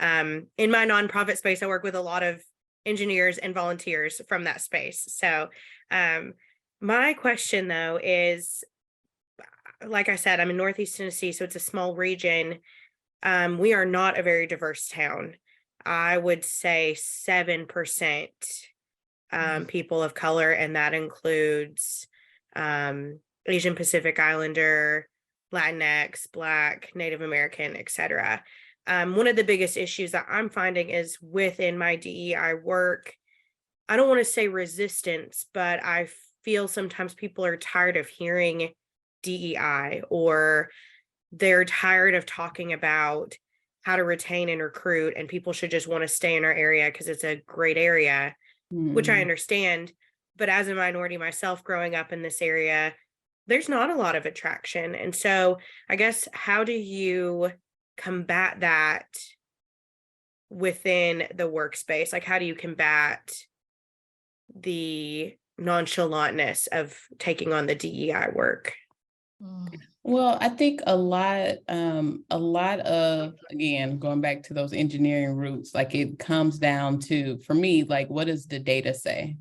[SPEAKER 4] in my nonprofit space, I work with a lot of engineers and volunteers from that space. So my question, though, is, like I said, I'm in Northeast Tennessee, so it's a small region. We are not a very diverse town. I would say 7% people of color, and that includes Asian Pacific Islander, Latinx, Black, Native American, etc. One of the biggest issues that I'm finding is within my DEI work, I don't want to say resistance, but I feel sometimes people are tired of hearing DEI, or they're tired of talking about how to retain and recruit, and people should just want to stay in our area because it's a great area, which I understand. But as a minority myself, growing up in this area, there's not a lot of attraction. And so I guess, how do you combat that within the workspace? Like, how do you combat the nonchalantness of taking on the DEI work?
[SPEAKER 2] Well, I think a lot of, again, going back to those engineering roots, like it comes down to, for me, like, what does the data say?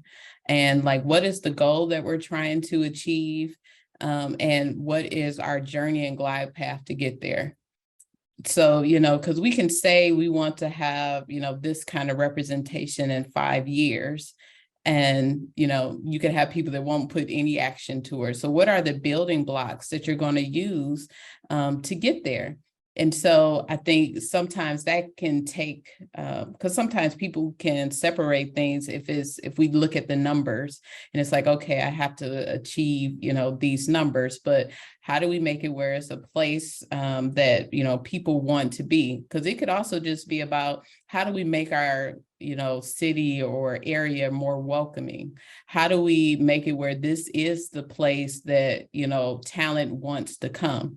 [SPEAKER 2] And like, what is the goal that we're trying to achieve? And what is our journey and glide path to get there? So, because we can say we want to have, this kind of representation in 5 years. And, you can have people that won't put any action towards. So what are the building blocks that you're going to use to get there? And so I think sometimes that can take, because sometimes people can separate things if we look at the numbers and it's like, okay, I have to achieve, these numbers, but how do we make it where it's a place that, people want to be? Because it could also just be about how do we make our, city or area more welcoming? How do we make it where this is the place that, talent wants to come?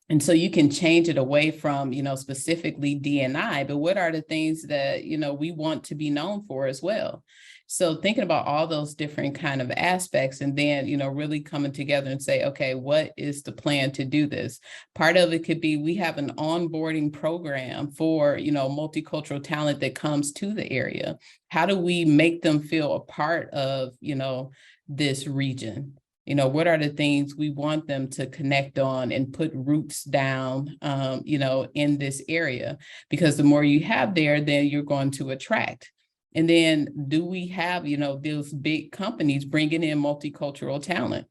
[SPEAKER 2] And so you can change it away from, specifically D&I, but what are the things that, we want to be known for as well? So thinking about all those different kind of aspects and then, really coming together and say, okay, what is the plan to do this? Part of it could be we have an onboarding program for, multicultural talent that comes to the area. How do we make them feel a part of, this region? What are the things we want them to connect on and put roots down, in this area? Because the more you have there, then you're going to attract. And then do we have, those big companies bringing in multicultural talent?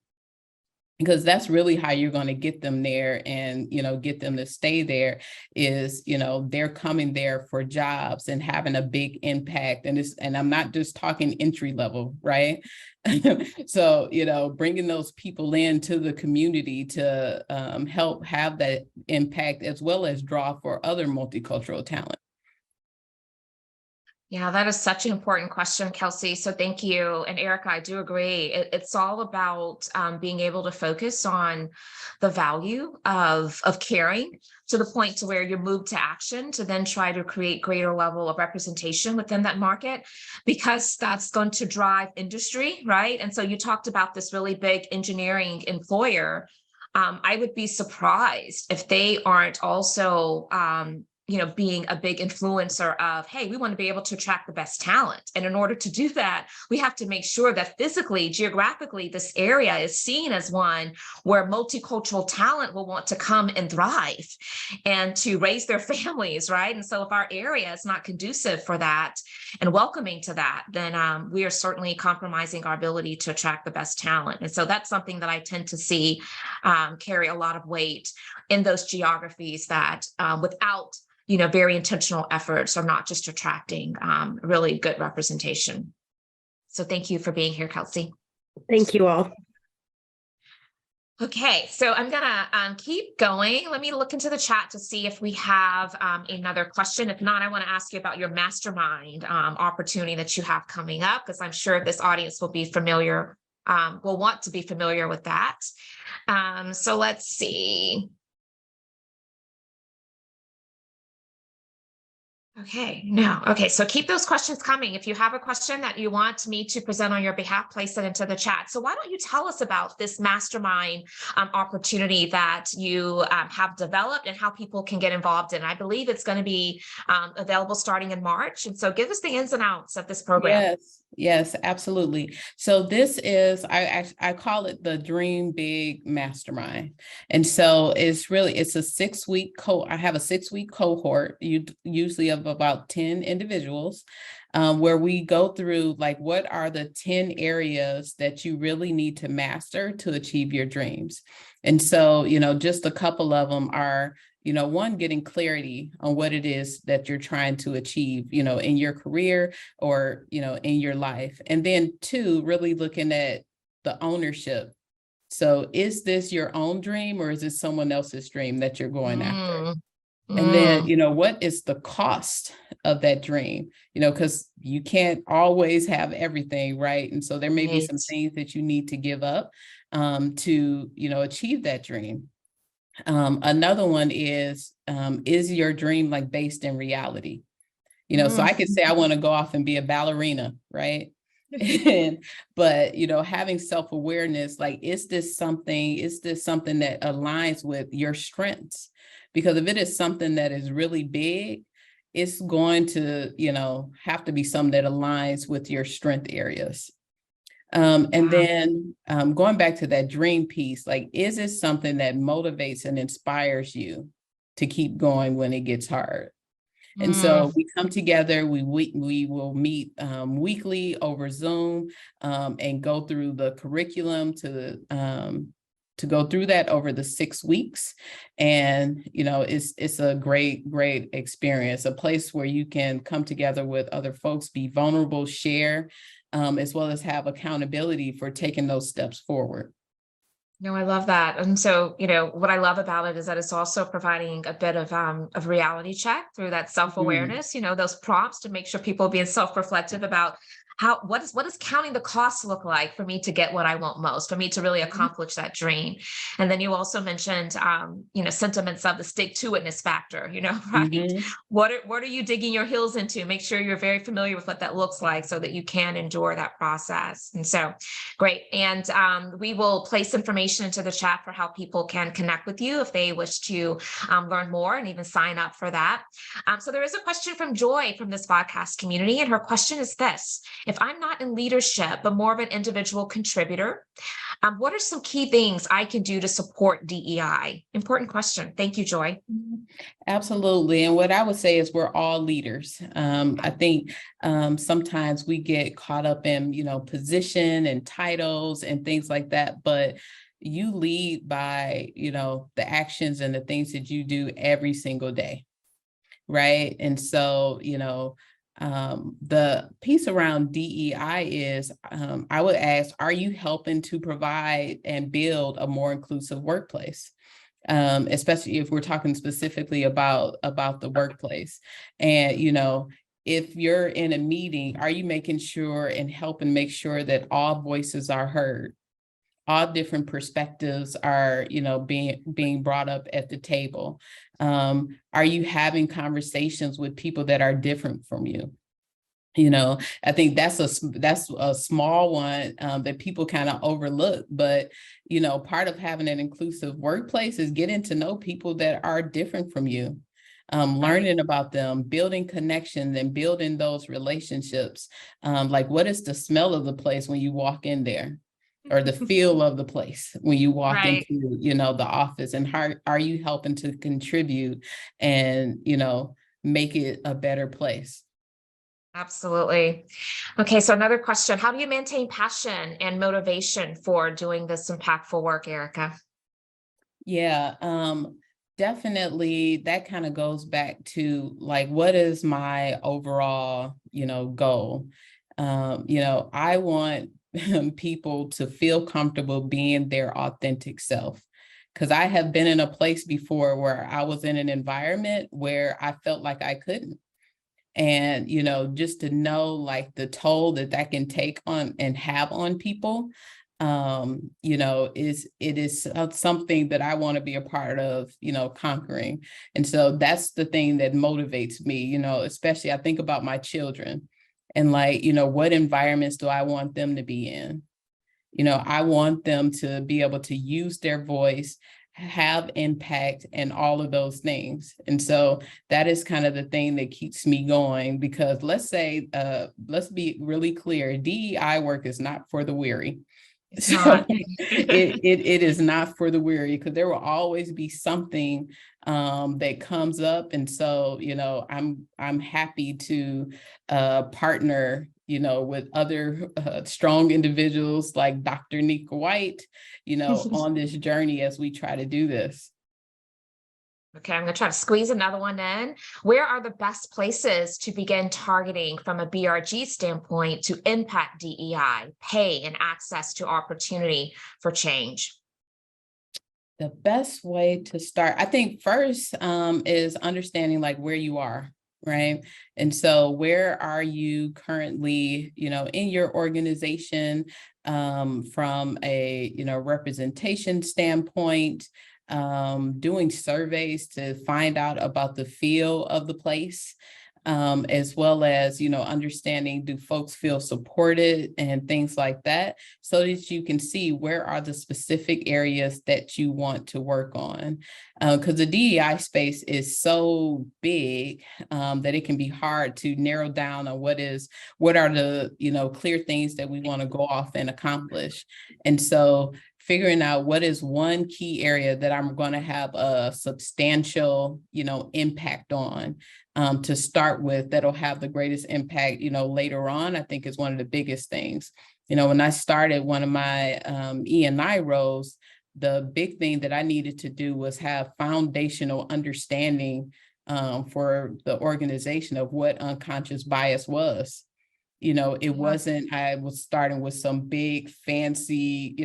[SPEAKER 2] Because that's really how you're going to get them there and, get them to stay there is, they're coming there for jobs and having a big impact. And I'm not just talking entry level, right? So, bringing those people into the community to help have that impact as well as draw for other multicultural talent.
[SPEAKER 1] Yeah, that is such an important question, Kelsey. So thank you. And Erica, I do agree. It's all about being able to focus on the value of caring to the point to where you move to action to then try to create greater level of representation within that market, because that's going to drive industry, right? And so you talked about this really big engineering employer. I would be surprised if they aren't also being a big influencer of, hey, we want to be able to attract the best talent. And in order to do that, we have to make sure that physically, geographically, this area is seen as one where multicultural talent will want to come and thrive and to raise their families, right? And so if our area is not conducive for that and welcoming to that, then we are certainly compromising our ability to attract the best talent. And so that's something that I tend to see carry a lot of weight in those geographies that without very intentional efforts are not just attracting really good representation. So thank you for being here, Kelsey.
[SPEAKER 4] Thank you all.
[SPEAKER 1] Okay, so I'm gonna keep going. Let me look into the chat to see if we have another question. If not, I want to ask you about your mastermind opportunity that you have coming up, because I'm sure this audience will be familiar, will want to be familiar with that. So let's see. Okay, no. Okay, so keep those questions coming. If you have a question that you want me to present on your behalf, place it into the chat. So why don't you tell us about this mastermind opportunity that you have developed and how people can get involved in? I believe it's going to be available starting in March. And so give us the ins and outs of this program.
[SPEAKER 2] Yes, absolutely. So this is, I call it the Dream Big Mastermind. And so it's a 6-week I have a 6-week cohort, usually of about 10 individuals, where we go through like, what are the 10 areas that you really need to master to achieve your dreams? And so, just a couple of them are, one, getting clarity on what it is that you're trying to achieve, in your career or, in your life. And then 2, really looking at the ownership. So is this your own dream or is it someone else's dream that you're going after? And then, what is the cost of that dream? Because you can't always have everything, right? And so there may be some things that you need to give up to, achieve that dream. Another one is your dream like based in reality? So I could say I want to go off and be a ballerina, right? But, having self-awareness, like, is this something that aligns with your strengths? Because if it is something that is really big, it's going to, have to be something that aligns with your strength areas. And then going back to that dream piece, like, is it something that motivates and inspires you to keep going when it gets hard? And so we come together, we will meet weekly over Zoom and go through the curriculum to go through that over the 6 weeks. And, it's a great experience, a place where you can come together with other folks, be vulnerable, share, as well as have accountability for taking those steps forward.
[SPEAKER 1] No, I love that. And so, what I love about it is that it's also providing a bit of reality check through that self-awareness, those prompts to make sure people are being self-reflective about what does counting the costs look like for me to get what I want most, for me to really accomplish that dream. And then you also mentioned, sentiments of the stick to itness factor, right? What are you digging your heels into? Make sure you're very familiar with what that looks like so that you can endure that process. And so great. And we will place information into the chat for how people can connect with you if they wish to learn more and even sign up for that. So there is a question from Joy from this podcast community. And her question is this: if I'm not in leadership, but more of an individual contributor, what are some key things I can do to support DEI? Important question. Thank you, Joy.
[SPEAKER 2] Absolutely. And what I would say is we're all leaders. I think sometimes we get caught up in, position and titles and things like that, but you lead by, the actions and the things that you do every single day. Right. And so, the piece around DEI is, I would ask, are you helping to provide and build a more inclusive workplace? Especially if we're talking specifically about the workplace. And, if you're in a meeting, are you making sure and helping make sure that all voices are heard? All different perspectives are, being brought up at the table. Are you having conversations with people that are different from you? I think that's a small one that people kind of overlook. But, part of having an inclusive workplace is getting to know people that are different from you. Learning about them, building connections and building those relationships. Like, what is the smell of the place when you walk in there? Or the feel of the place when you walk into, the office, and how are you helping to contribute and, make it a better place?
[SPEAKER 1] Absolutely. Okay. So another question: how do you maintain passion and motivation for doing this impactful work, Erica?
[SPEAKER 2] Yeah, definitely. That kind of goes back to, like, what is my overall, goal? I want people to feel comfortable being their authentic self. Because I have been in a place before where I was in an environment where I felt like I couldn't. And, just to know, like, the toll that can take on and have on people, is something that I want to be a part of, conquering. And so that's the thing that motivates me, especially I think about my children. And, like, what environments do I want them to be in? I want them to be able to use their voice, have impact, and all of those things. And so that is kind of the thing that keeps me going, because let's be really clear, DEI work is not for the weary. So it is not for the weary, because there will always be something that comes up. And so, I'm happy to partner, with other strong individuals like Dr. Nika White, on this journey as we try to do this.
[SPEAKER 1] Okay, I'm going to try to squeeze another one in. Where are the best places to begin targeting from a BRG standpoint to impact DEI, pay, and access to opportunity for change?
[SPEAKER 2] The best way to start, I think, first is understanding, like, where you are, right? And so where are you currently, in your organization, from a, representation standpoint, doing surveys to find out about the feel of the place, as well as, understanding, do folks feel supported and things like that, so that you can see where are the specific areas that you want to work on. Because the DEI space is so big that it can be hard to narrow down on what are the, clear things that we want to go off and accomplish. And so figuring out what is one key area that I'm going to have a substantial, impact on to start with, that'll have the greatest impact, later on, I think is one of the biggest things. When I started one of my E&I roles, the big thing that I needed to do was have foundational understanding for the organization of what unconscious bias was. It wasn't, I was starting with some big fancy,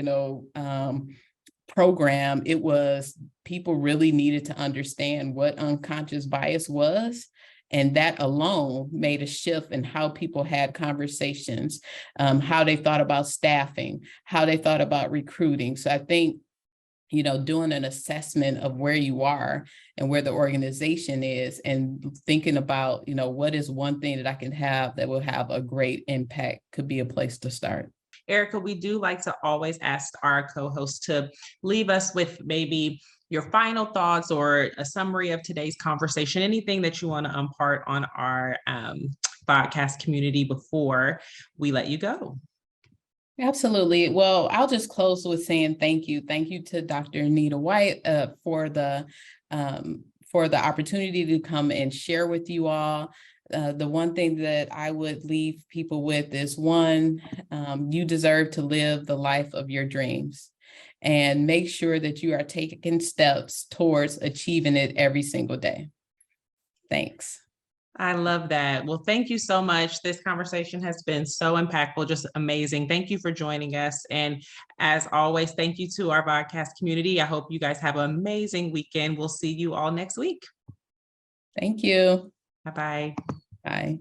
[SPEAKER 2] program. It was people really needed to understand what unconscious bias was. And that alone made a shift in how people had conversations, how they thought about staffing, how they thought about recruiting. So I think, doing an assessment of where you are and where the organization is, and thinking about, what is one thing that I can have that will have a great impact, could be a place to start.
[SPEAKER 5] Erica, we do like to always ask our co-hosts to leave us with maybe your final thoughts or a summary of today's conversation, anything that you want to impart on our podcast community before we let you go.
[SPEAKER 2] Absolutely. Well, I'll just close with saying thank you. Thank you to Dr. Anita White for the opportunity to come and share with you all. The one thing that I would leave people with is, one, you deserve to live the life of your dreams, and make sure that you are taking steps towards achieving it every single day. Thanks.
[SPEAKER 5] I love that. Well, thank you so much. This conversation has been so impactful, just amazing. Thank you for joining us. And as always, thank you to our podcast community. I hope you guys have an amazing weekend. We'll see you all next week.
[SPEAKER 2] Thank you.
[SPEAKER 5] Bye-bye.
[SPEAKER 2] Bye.